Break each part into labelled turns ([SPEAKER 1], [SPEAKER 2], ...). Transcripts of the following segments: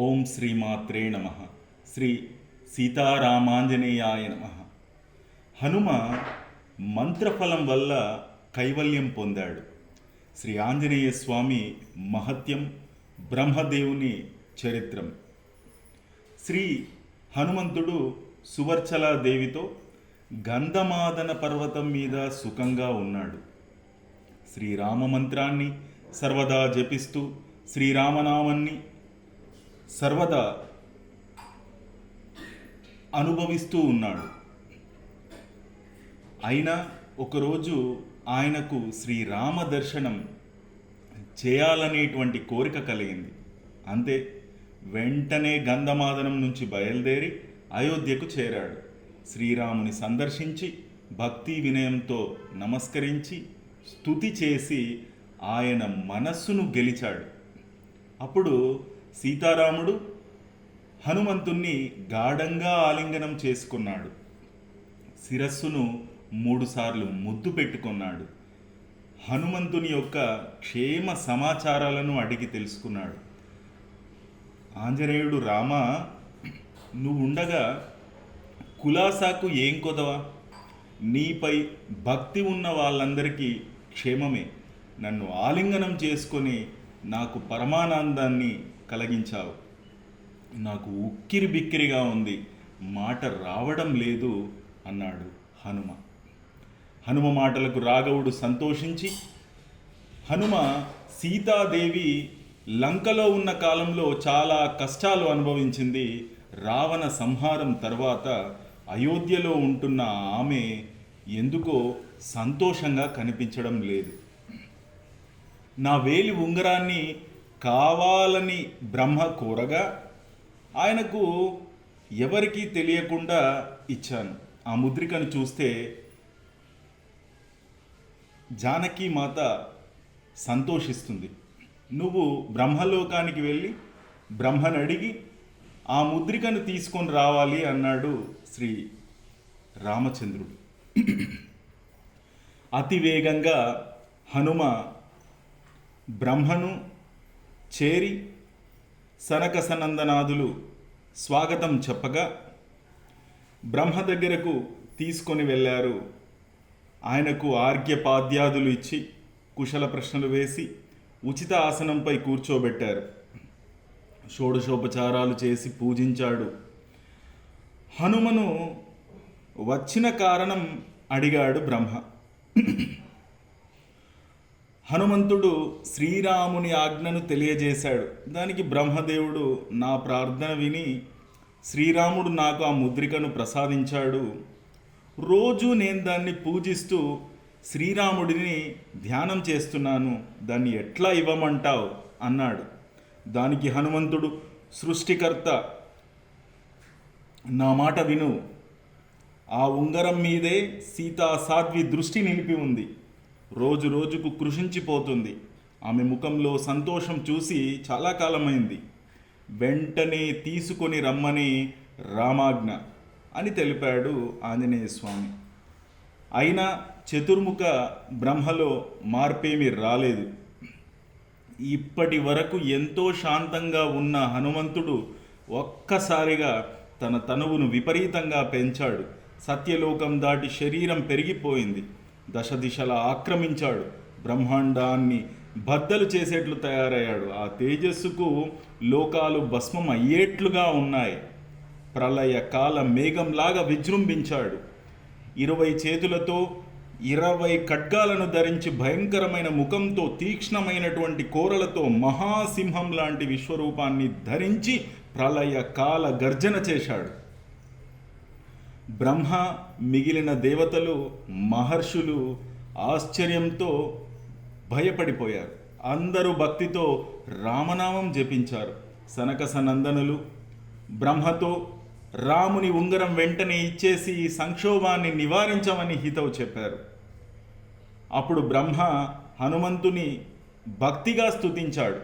[SPEAKER 1] ఓం శ్రీమాత్రే నమ. శ్రీ సీతారామాంజనేయాయ నమ. హనుమ మంత్రఫలం వల్ల కైవల్యం పొందాడు. శ్రీ ఆంజనేయ స్వామి మహత్యం, బ్రహ్మదేవుని చరిత్రం. శ్రీ హనుమంతుడు సువర్చలాదేవితో గంధమాదన పర్వతం మీద సుఖంగా ఉన్నాడు. శ్రీరామ మంత్రాన్ని సర్వదా జపిస్తూ శ్రీరామనామాన్ని సర్వదా అనుభవిస్తూ ఉన్నాడు. అయినా ఒకరోజు ఆయనకు శ్రీరామ దర్శనం చేయాలనేటువంటి కోరిక కలిగింది. అంతే, వెంటనే గంధమాదనం నుంచి బయలుదేరి అయోధ్యకు చేరాడు. శ్రీరాముని సందర్శించి భక్తి వినయంతో నమస్కరించి స్తుతి చేసి ఆయన మనస్సును గెలిచాడు. అప్పుడు సీతారాముడు హనుమంతుణ్ణి గాఢంగా ఆలింగనం చేసుకున్నాడు. శిరస్సును 3 సార్లు ముద్దు పెట్టుకున్నాడు. హనుమంతుని యొక్క క్షేమ సమాచారాలను అడిగి తెలుసుకున్నాడు. ఆంజనేయుడు, రామా, నువ్వు ఉండగా కులాసాకు ఏం కొదవా? నీపై భక్తి ఉన్న వాళ్ళందరికీ క్షేమమే. నన్ను ఆలింగనం చేసుకొని నాకు పరమానందాన్ని కలిగించావు. నాకు ఉక్కిరి బిక్కిరిగా ఉంది, మాట రావడం లేదు అన్నాడు హనుమ. హనుమ మాటలకు రాఘవుడు సంతోషించి, హనుమ సీతాదేవి లంకలో ఉన్న కాలంలో చాలా కష్టాలు అనుభవించింది. రావణ సంహారం తర్వాత అయోధ్యలో ఉంటున్న ఆమె ఎందుకో సంతోషంగా కనిపించడం లేదు. నా వేలి ఉంగరాన్ని కావాలని బ్రహ్మ కోరగా ఆయనకు ఎవరికీ తెలియకుండా ఇచ్చాను. ఆ ముద్రికను చూస్తే జానకి మాత సంతోషిస్తుంది. నువ్వు బ్రహ్మలోకానికి వెళ్ళి బ్రహ్మను అడిగి ఆ ముద్రికను తీసుకొని రావాలి అన్నాడు శ్రీ రామచంద్రుడు. అతివేగంగా హనుమ బ్రహ్మను చేరి సనక సనందనాదులు స్వాగతం చెప్పగా బ్రహ్మ దగ్గరకు తీసుకొని వెళ్ళారు. ఆయనకు ఆర్ఘ్యపాద్యాదులు ఇచ్చి కుశల ప్రశ్నలు వేసి ఉచిత ఆసనంపై కూర్చోబెట్టారు. షోడశోపచారాలు చేసి పూజించాడు. హనుమను వచ్చిన కారణం అడిగాడు బ్రహ్మ. హనుమంతుడు శ్రీరాముని ఆజ్ఞను తెలియజేశాడు. దానికి బ్రహ్మదేవుడు నా ప్రార్థన విని శ్రీరాముడు నాకు ఆ ముద్రికను ప్రసాదించాడు. రోజు నేను దాన్ని పూజిస్తూ శ్రీరాముడిని ధ్యానం చేస్తున్నాను. దాన్ని ఎట్లా ఇవ్వమంటావు అన్నాడు. దానికి హనుమంతుడు, సృష్టికర్త, నా మాట విను. ఆ ఉంగరం మీదే సీతా సాధ్వి దృష్టి నిలిపి ఉంది. రోజు రోజుకు కృషించిపోతుంది. ఆమె ముఖంలో సంతోషం చూసి చాలా కాలమైంది. వెంటనే తీసుకొని రమ్మని రామాజ్ఞ అని తెలిపాడు ఆంజనేయ స్వామి. అయినా చతుర్ముఖ బ్రహ్మలో మార్పేమీ రాలేదు. ఇప్పటి వరకు ఎంతో శాంతంగా ఉన్న హనుమంతుడు ఒక్కసారిగా తన తనువును విపరీతంగా పెంచాడు. సత్యలోకం దాటి శరీరం పెరిగిపోయింది. దశ దిశలా ఆక్రమించాడు. బ్రహ్మాండాన్ని బద్దలు చేసేట్లు తయారయ్యాడు. ఆ తేజస్సుకు లోకాలు భస్మం అయ్యేట్లుగా ఉన్నాయి. ప్రళయ కాల మేఘంలాగా విజృంభించాడు. 20 చేతులతో 20 ఖడ్గాలను ధరించి భయంకరమైన ముఖంతో తీక్ష్ణమైనటువంటి కోరలతో మహాసింహం లాంటి విశ్వరూపాన్ని ధరించి ప్రళయ కాల గర్జన చేశాడు. బ్రహ్మ, మిగిలిన దేవతలు, మహర్షులు ఆశ్చర్యంతో భయపడిపోయారు. అందరూ భక్తితో రామనామం జపించారు. సనక సనందనులు బ్రహ్మతో రాముని ఉంగరం వెంటనే ఇచ్చేసి ఈ సంక్షోభాన్ని నివారించమని హితవు చెప్పారు. అప్పుడు బ్రహ్మ హనుమంతుని భక్తిగా స్తుతించాడు.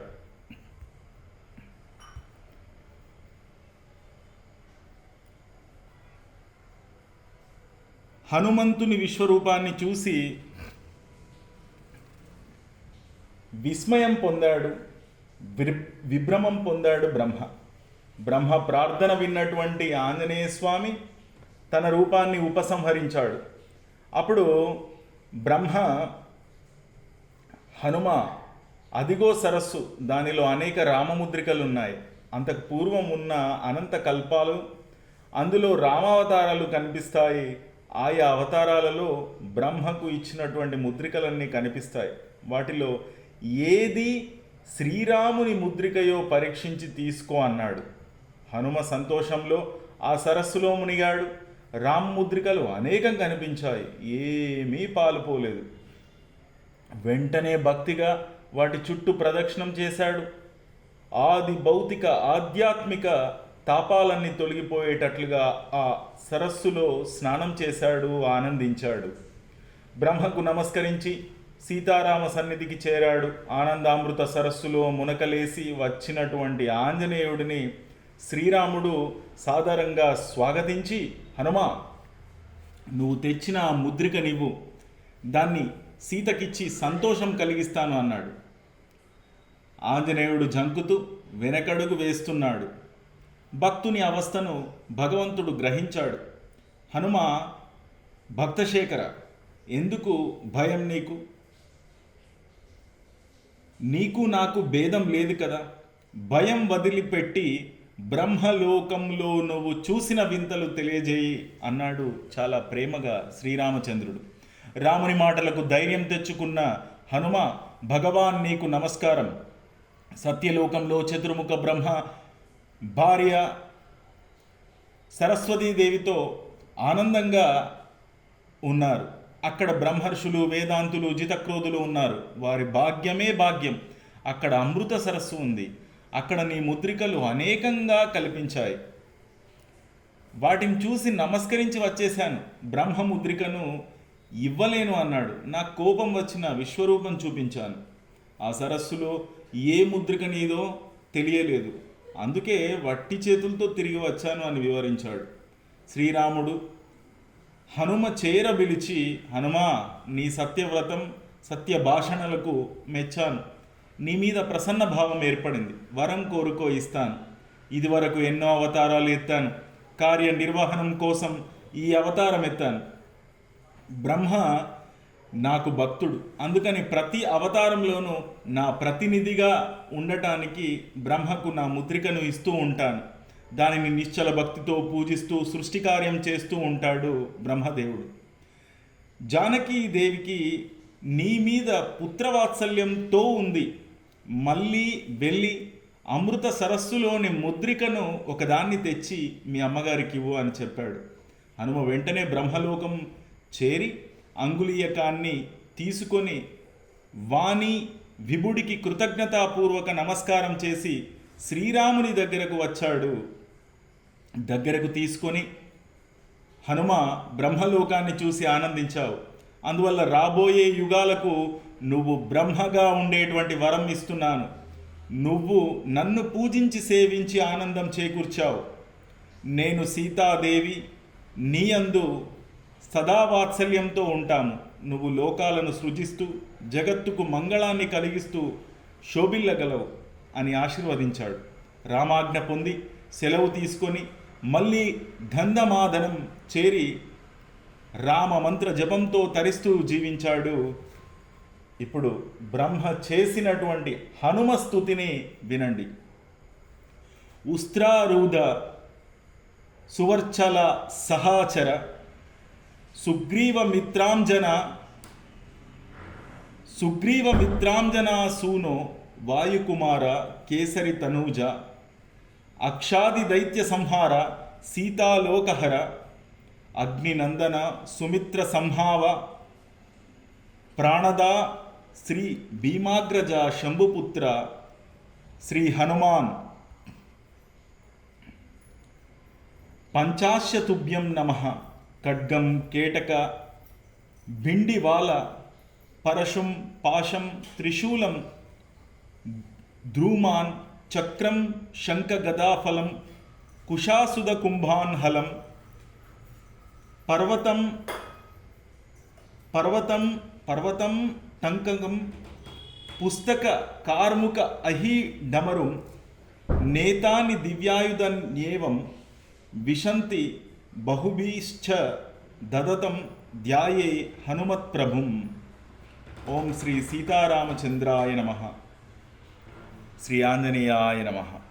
[SPEAKER 1] హనుమంతుని విశ్వరూపాన్ని చూసి విస్మయం పొందాడు, విభ్రమం పొందాడు బ్రహ్మ. బ్రహ్మ ప్రార్థన విన్నటువంటి ఆంజనేయ స్వామి తన రూపాన్ని ఉపసంహరించాడు. అప్పుడు బ్రహ్మ, హనుమ, అదిగో సరస్సు, దానిలో అనేక రామముద్రికలు ఉన్నాయి. అంతకు పూర్వం ఉన్న అనంత కల్పాలు, అందులో రామావతారాలు కనిపిస్తాయి. ఆయా అవతారాలలో బ్రహ్మకు ఇచ్చినటువంటి ముద్రికలన్నీ కనిపిస్తాయి. వాటిలో ఏది శ్రీరాముని ముద్రికయో పరీక్షించి తీసుకో అన్నాడు. హనుమ సంతోషంలో ఆ సరస్సులో మునిగాడు. రామ్ ముద్రికలు అనేకం కనిపించాయి, ఏమీ పాలుపోలేదు. వెంటనే భక్తిగా వాటి చుట్టూ ప్రదక్షిణం చేశాడు. ఆది భౌతిక ఆధ్యాత్మిక తాపాలన్నీ తొలగిపోయేటట్లుగా ఆ సరస్సులో స్నానం చేశాడు, ఆనందించాడు. బ్రహ్మకు నమస్కరించి సీతారామ సన్నిధికి చేరాడు. ఆనందామృత సరస్సులో మునకలేసి వచ్చినటువంటి ఆంజనేయుడిని శ్రీరాముడు సాదరంగా స్వాగతించి, హనుమా, నువ్వు తెచ్చిన ఆ ముద్రిక నీవు, దాన్ని సీతకిచ్చి సంతోషం కలిగిస్తాను అన్నాడు. ఆంజనేయుడు జంకుతూ వెనకడుగు వేస్తున్నాడు. భక్తుని అవస్థను భగవంతుడు గ్రహించాడు. హనుమ, భక్తశేఖర, ఎందుకు భయం నీకు? నీకు నాకు భేదం లేదు కదా. భయం వదిలిపెట్టి బ్రహ్మలోకంలో నువ్వు చూసిన వింతలు తెలియజేయి అన్నాడు చాలా ప్రేమగా శ్రీరామచంద్రుడు. రాముని మాటలకు ధైర్యం తెచ్చుకున్న హనుమ, భగవాన్ నీకు నమస్కారం. సత్యలోకంలో చతుర్ముఖ బ్రహ్మ భార్య సరస్వతీదేవితో ఆనందంగా ఉన్నారు. అక్కడ బ్రహ్మర్షులు, వేదాంతులు, జితక్రోధులు ఉన్నారు. వారి భాగ్యమే భాగ్యం. అక్కడ అమృత సరస్సు ఉంది. అక్కడ నీ ముద్రికలు అనేకంగా కల్పించాయి. వాటిని చూసి నమస్కరించి వచ్చేశాను. బ్రహ్మ ముద్రికను ఇవ్వలేను అన్నాడు. నాకు కోపం వచ్చిన విశ్వరూపం చూపించాను. ఆ సరస్సులో ఏ ముద్రిక నీదో తెలియలేదు, అందుకే వట్టి చేతులతో తిరిగి వచ్చాను అని వివరించాడు. శ్రీరాముడు హనుమ చేర పిలిచి, హనుమా, నీ సత్యవ్రతం, సత్య భాషణలకు మెచ్చాను. నీ మీద ప్రసన్న భావం ఏర్పడింది. వరం కోరుకో, ఇస్తాను. ఇదివరకు ఎన్నో అవతారాలు ఎత్తాను. కార్యనిర్వహణం కోసం ఈ అవతారం ఎత్తాను. బ్రహ్మ నాకు భక్తుడు, అందుకని ప్రతి అవతారంలోనూ నా ప్రతినిధిగా ఉండటానికి బ్రహ్మకు నా ముద్రికను ఇస్తూ ఉంటాను. దానిని నిశ్చల భక్తితో పూజిస్తూ సృష్టి కార్యం చేస్తూ ఉంటాడు బ్రహ్మదేవుడు. జానకీదేవికి నీ మీద పుత్రవాత్సల్యంతో ఉంది. మళ్ళీ వెళ్ళి అమృత సరస్సులోని ముద్రికను ఒకదాన్ని తెచ్చి మీ అమ్మగారికి ఇవ్వు అని చెప్పాడు. హనుమ వెంటనే బ్రహ్మలోకం చేరి అంగుళీయకాన్ని తీసుకొని వాణి విభుడికి కృతజ్ఞతాపూర్వక నమస్కారం చేసి శ్రీరాముని దగ్గరకు వచ్చాడు. దగ్గరకు తీసుకొని, హనుమ, బ్రహ్మలోకాన్ని చూసి ఆనందించావు. అందువల్ల రాబోయే యుగాలకు నువ్వు బ్రహ్మగా ఉండేటువంటి వరం ఇస్తున్నాను. నువ్వు నన్ను పూజించి సేవించి ఆనందం చేకూర్చావు. నేను సీతాదేవి నీ యందు సదా వాత్సల్యంతో ఉంటాము. నువ్వు లోకాలను సృజిస్తూ జగత్తుకు మంగళాన్ని కలిగిస్తూ శోభిల్లగలవు అని ఆశీర్వదించాడు. రామాజ్ఞ పొంది సెలవు తీసుకొని మళ్ళీ గంధమాదనం చేరి రామ మంత్ర జపంతో తరిస్తూ జీవించాడు. ఇప్పుడు బ్రహ్మ చేసినటువంటి హనుమ స్తుతిని వినండి. ఉస్త్రారూఢ సువర్చల సహాచర సుగ్రీవ మిత్రాంజన సూనో వాయుకుమార కేసరి తనూజ అక్షాది దైత్య సంహార సీతాలోకహర అగ్నినందన సుమిత్ర సంహావ ప్రాణదా శ్రీ భీమాగ్రజ శంభుపుత్ర శ్రీ హనుమాన్ పంచాశతుభ్యం నమః. ఖడ్గం కేటక భిండివాల పరశుం పాశం త్రిశూలం ద్రూమాన్ చక్రం శంఖగదాఫలం కుశాసుద కుంభాన్ హలం పర్వతం టంకం పుస్తక కార్ముక అహి డమరుం నేతాని దివ్యాయుధన్యేవం విశంతి బహుభిశ్చ దదతం ధ్యాయే హనుమత్ప్రభుం. ఓం శ్రీ సీతారామచంద్రాయ నమః. శ్రీ ఆంజనేయాయ నమః.